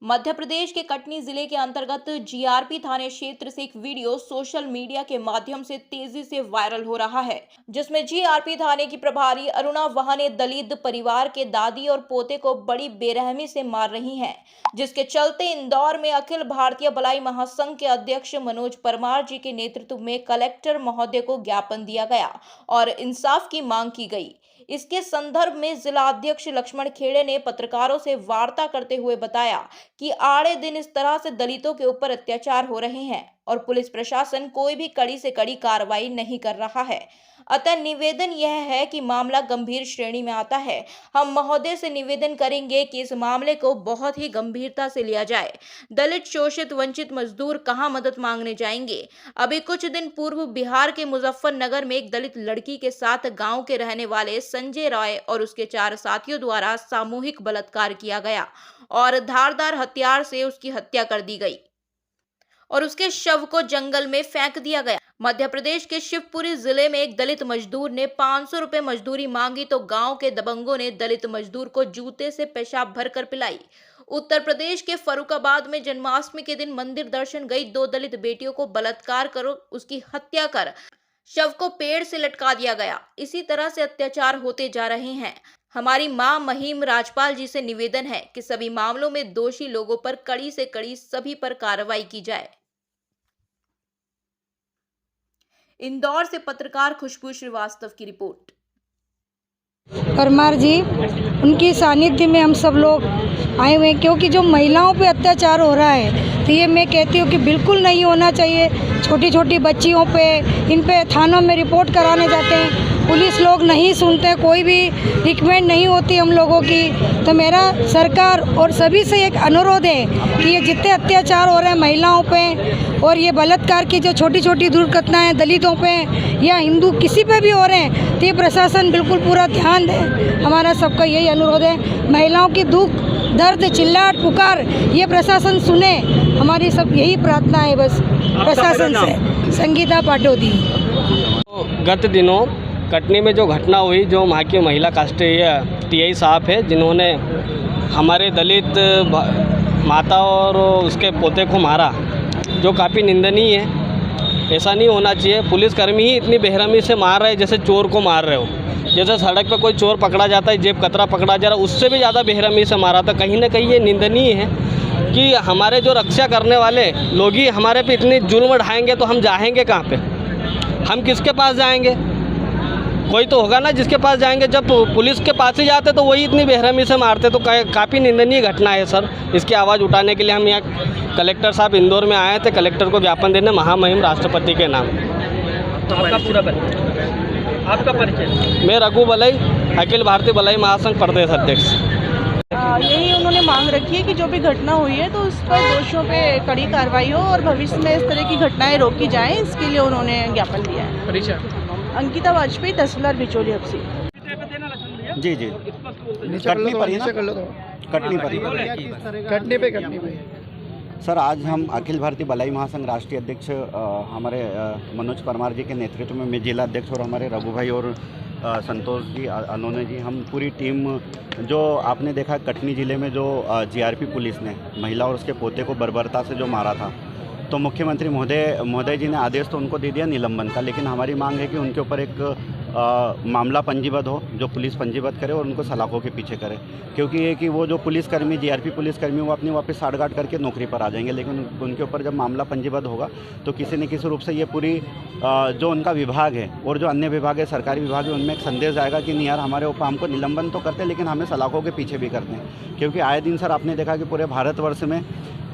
मध्य प्रदेश के कटनी जिले के अंतर्गत जीआरपी थाने क्षेत्र से एक वीडियो सोशल मीडिया के माध्यम से तेजी से वायरल हो रहा है, जिसमें जीआरपी थाने की प्रभारी अरुणा वहा ने दलित परिवार के दादी और पोते को बड़ी बेरहमी से मार रही हैं, जिसके चलते इंदौर में अखिल भारतीय बलाई महासंघ के अध्यक्ष मनोज परमार जी के नेतृत्व में कलेक्टर महोदय को ज्ञापन दिया गया और इंसाफ की मांग की गई। इसके संदर्भ में जिला अध्यक्ष लक्ष्मण खेड़े ने पत्रकारों से वार्ता करते हुए बताया कि आड़े दिन इस तरह से दलितों के ऊपर अत्याचार हो रहे हैं और पुलिस प्रशासन कोई भी कड़ी से कड़ी कार्रवाई नहीं कर रहा है। अतः निवेदन यह है कि मामला गंभीर श्रेणी में आता है। हम महोदय से निवेदन करेंगे कि इस मामले को बहुत ही गंभीरता से लिया जाए। दलित शोषित वंचित मजदूर कहां मदद मांगने जाएंगे? अभी कुछ दिन पूर्व बिहार के मुजफ्फरनगर में एक दलित लड़की के साथ गांव के रहने वाले संजय राय और उसके 4 साथियों द्वारा सामूहिक बलात्कार किया गया और धारदार हथियार से उसकी हत्या कर दी गई और उसके शव को जंगल में फेंक दिया गया। मध्य प्रदेश के शिवपुरी जिले में एक दलित मजदूर ने 500 रुपए मजदूरी मांगी तो गांव के दबंगों ने दलित मजदूर को जूते से पेशाब भरकर पिलाई। उत्तर प्रदेश के फर्रुखाबाद में जन्माष्टमी के दिन मंदिर दर्शन गई 2 दलित बेटियों को बलात्कार कर उसकी हत्या कर शव को पेड़ से लटका दिया गया। इसी तरह से अत्याचार होते जा रहे हैं। हमारी मां महिम राजपाल जी से निवेदन है कि सभी मामलों में दोषी लोगों पर कड़ी से कड़ी सभी पर कार्रवाई की जाए। इंदौर से पत्रकार खुशबू श्रीवास्तव की रिपोर्ट। परमार जी, उनकी सानिध्य में हम सब लोग आए हुए हैं, क्योंकि जो महिलाओं पे अत्याचार हो रहा है तो ये मैं कहती हूँ कि बिल्कुल नहीं होना चाहिए। छोटी छोटी बच्चियों पे, इन पे थानों में रिपोर्ट कराने जाते हैं, पुलिस लोग नहीं सुनते, कोई भी रिकमेंड नहीं होती हम लोगों की। तो मेरा सरकार और सभी से एक अनुरोध है कि ये जितने अत्याचार हो रहे हैं महिलाओं पे और ये बलात्कार की जो छोटी छोटी दुर्घटनाएं दलितों पे या हिंदू किसी पे भी हो रहे हैं, तो ये प्रशासन बिल्कुल पूरा ध्यान दे। हमारा सबका यही अनुरोध है। महिलाओं की दुख दर्द चिल्लाहट पुकार ये प्रशासन सुने, हमारी सब यही प्रार्थना है बस प्रशासन से। संगीता पाटोदी। गत दिनों कटनी में जो घटना हुई, जो वहाँ की महिला कांस्टेबल टीआई साहब है जिन्होंने हमारे दलित माता और उसके पोते को मारा, जो काफ़ी निंदनीय है। ऐसा नहीं होना चाहिए। पुलिसकर्मी ही इतनी बेरहमी से मार रहे हैं जैसे चोर को मार रहे हो। जैसे सड़क पे कोई चोर पकड़ा जाता है, जेब कतरा पकड़ा जा रहा है, उससे भी ज़्यादा बेरहमी से मारा था। कहीं ना कहीं ये निंदनीय है कि हमारे जो रक्षा करने वाले लोग ही हमारे पे इतनी जुल्म ढाएंगे तो हम जाएंगे कहाँ पे? हम किसके पास जाएंगे? कोई तो होगा ना जिसके पास जाएंगे। जब पुलिस के पास ही जाते तो वही इतनी बेरहमी से मारते। तो काफ़ी निंदनीय घटना है सर। इसकी आवाज़ उठाने के लिए हम यहाँ कलेक्टर साहब इंदौर में आए थे, कलेक्टर को ज्ञापन देने महामहिम राष्ट्रपति के नाम। तो आपका पूरा आपका परिचय? मैं रघु बलई, अखिल भारतीय बलाई महासंघ प्रदेश अध्यक्ष। यही उन्होंने मांग रखी है कि जो भी घटना हुई है तो उस पर दोषियों पे कड़ी कार्रवाई हो और भविष्य में इस तरह की घटनाएं रोकी जाएं, इसके लिए उन्होंने ज्ञापन दिया है। परिचय? अंकिता वाजपेयी, तहसीलदार बिचौली हब्सी। जी जी, कटनी पर ही ना? कटनी पे सर, आज हम अखिल भारतीय बलाई महासंघ राष्ट्रीय अध्यक्ष हमारे मनोज परमार जी के नेतृत्व में, मैं जिला अध्यक्ष और हमारे रघु भाई और संतोष जी, अनोने जी, हम पूरी टीम, जो आपने देखा कटनी ज़िले में जो जीआरपी पुलिस ने महिला और उसके पोते को बर्बरता से जो मारा था, तो मुख्यमंत्री महोदय जी ने आदेश तो उनको दे दिया निलंबन का, लेकिन हमारी मांग है कि उनके ऊपर एक मामला पंजीबद्ध हो, जो पुलिस पंजीबद्ध करे और उनको सलाखों के पीछे करे। क्योंकि ये कि वो जो पुलिसकर्मी, जीआरपी पुलिसकर्मी, वो अपनी वापस साठगांठ करके नौकरी पर आ जाएंगे, लेकिन उनके ऊपर जब मामला पंजीबद्ध होगा तो किसी न किसी रूप से ये पूरी जो उनका विभाग है और जो अन्य विभाग है, सरकारी विभाग है, उनमें एक संदेश जाएगा कि नहीं यार, हमारे ऊपर हमको निलंबन तो करते हैं लेकिन हमें सलाखों के पीछे भी करते हैं। क्योंकि आए दिन सर आपने देखा कि पूरे भारतवर्ष में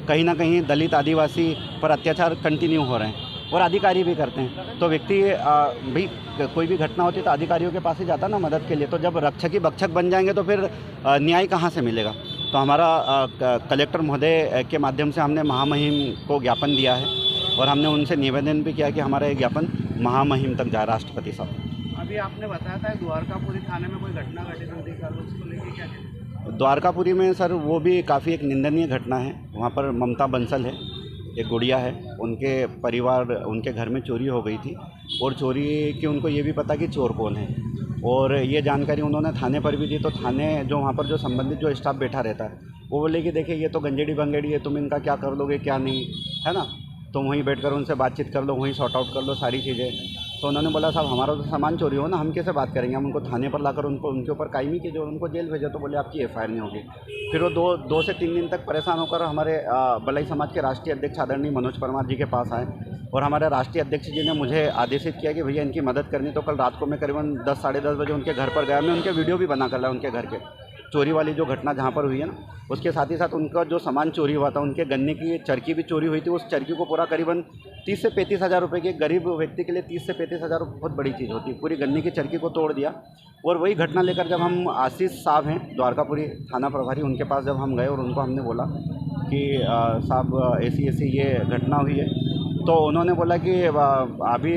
कहीं ना कहीं दलित आदिवासी पर अत्याचार कंटिन्यू हो रहे हैं और अधिकारी भी करते हैं। तो व्यक्ति भाई कोई भी घटना होती है तो अधिकारियों के पास ही जाता ना मदद के लिए। तो जब रक्षक ही भक्षक बन जाएंगे तो फिर न्याय कहाँ से मिलेगा? तो हमारा कलेक्टर महोदय के माध्यम से हमने महामहिम को ज्ञापन दिया है और हमने उनसे निवेदन भी किया कि हमारा ये ज्ञापन महामहिम तक जाए, राष्ट्रपति साहब। अभी आपने बताया था द्वारकापुरी थाने में कोई घटना घटित हुई थी, उसको लेके क्या? द्वारकापुरी में सर वो भी काफ़ी एक निंदनीय घटना है। वहाँ पर ममता बंसल है, एक गुड़िया है, उनके परिवार, उनके घर में चोरी हो गई थी और चोरी की उनको ये भी पता कि चोर कौन है और ये जानकारी उन्होंने थाने पर भी दी। तो थाने जो वहाँ पर जो संबंधित जो स्टाफ बैठा रहता है वो बोले कि देखिए ये तो गंजेड़ी बंगेड़ी है, तुम इनका क्या कर लोगे क्या नहीं, है ना, तुम वहीं बैठकर उनसे बातचीत कर लो, वहीं सॉर्ट आउट कर लो सारी चीज़ें। तो उन्होंने बोला साहब हमारा तो सामान चोरी हो ना, हम कैसे बात करेंगे, हम उनको थाने पर लाकर उनके ऊपर कायमी कीजिए और उनको जेल भेजो। तो बोले आपकी FIR नहीं होगी। फिर वो दो से 3 दिन तक परेशान होकर हमारे बलई समाज के राष्ट्रीय अध्यक्ष आदरणीय मनोज परमार जी के पास आए और हमारे राष्ट्रीय अध्यक्ष जी ने मुझे आदेशित किया कि भैया इनकी मदद करनी। तो कल रात को मैं करीबन 10 साढ़े 10 बजे उनके घर पर गया। मैं उनके वीडियो भी बना कर लाया, उनके घर के चोरी वाली जो घटना जहाँ पर हुई है ना, उसके साथ ही साथ उनका जो सामान चोरी हुआ था, उनके गन्ने की चरखी भी चोरी हुई थी। उस चरखी को पूरा करीबन 30 से 35 हज़ार रुपये की, गरीब व्यक्ति के लिए 30 से 35 हज़ार बहुत बड़ी चीज़ होती है। पूरी गन्ने की चरखी को तोड़ दिया। और वही घटना लेकर जब हम आशीष साहब हैं द्वारकापुरी थाना प्रभारी, उनके पास जब हम गए और उनको हमने बोला कि साहब ऐसी ये घटना हुई है, तो उन्होंने बोला कि अभी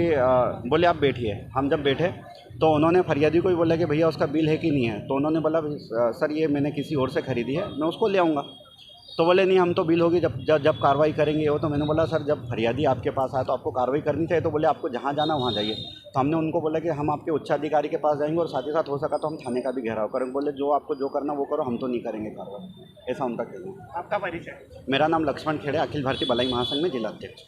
बोले आप बैठिए। हम जब बैठे तो उन्होंने फरियादी को ही बोला कि भैया उसका बिल है कि नहीं है। तो उन्होंने बोला सर ये मैंने किसी और से ख़रीदी है, मैं उसको ले आऊँगा। तो बोले नहीं हम तो बिल होगी जब कार्रवाई करेंगे वो। तो मैंने बोला सर जब फरियादी आपके पास आया तो आपको कार्रवाई करनी चाहिए। तो बोले आपको जहाँ जाना वहाँ जाइए। तो हमने उनको बोला कि हम आपके उच्चाधिकारी के पास जाएंगे और साथ ही साथ हो सका तो हम थाने का भी घेराव करेंगे। बोले जो आपको जो करना वो करो, हम तो नहीं करेंगे कार्रवाई। ऐसा उनका कहना है। आपका परिचय? मेरा नाम लक्ष्मण खेड़े, अखिल भारतीय बलाई महासंघ में जिला अध्यक्ष।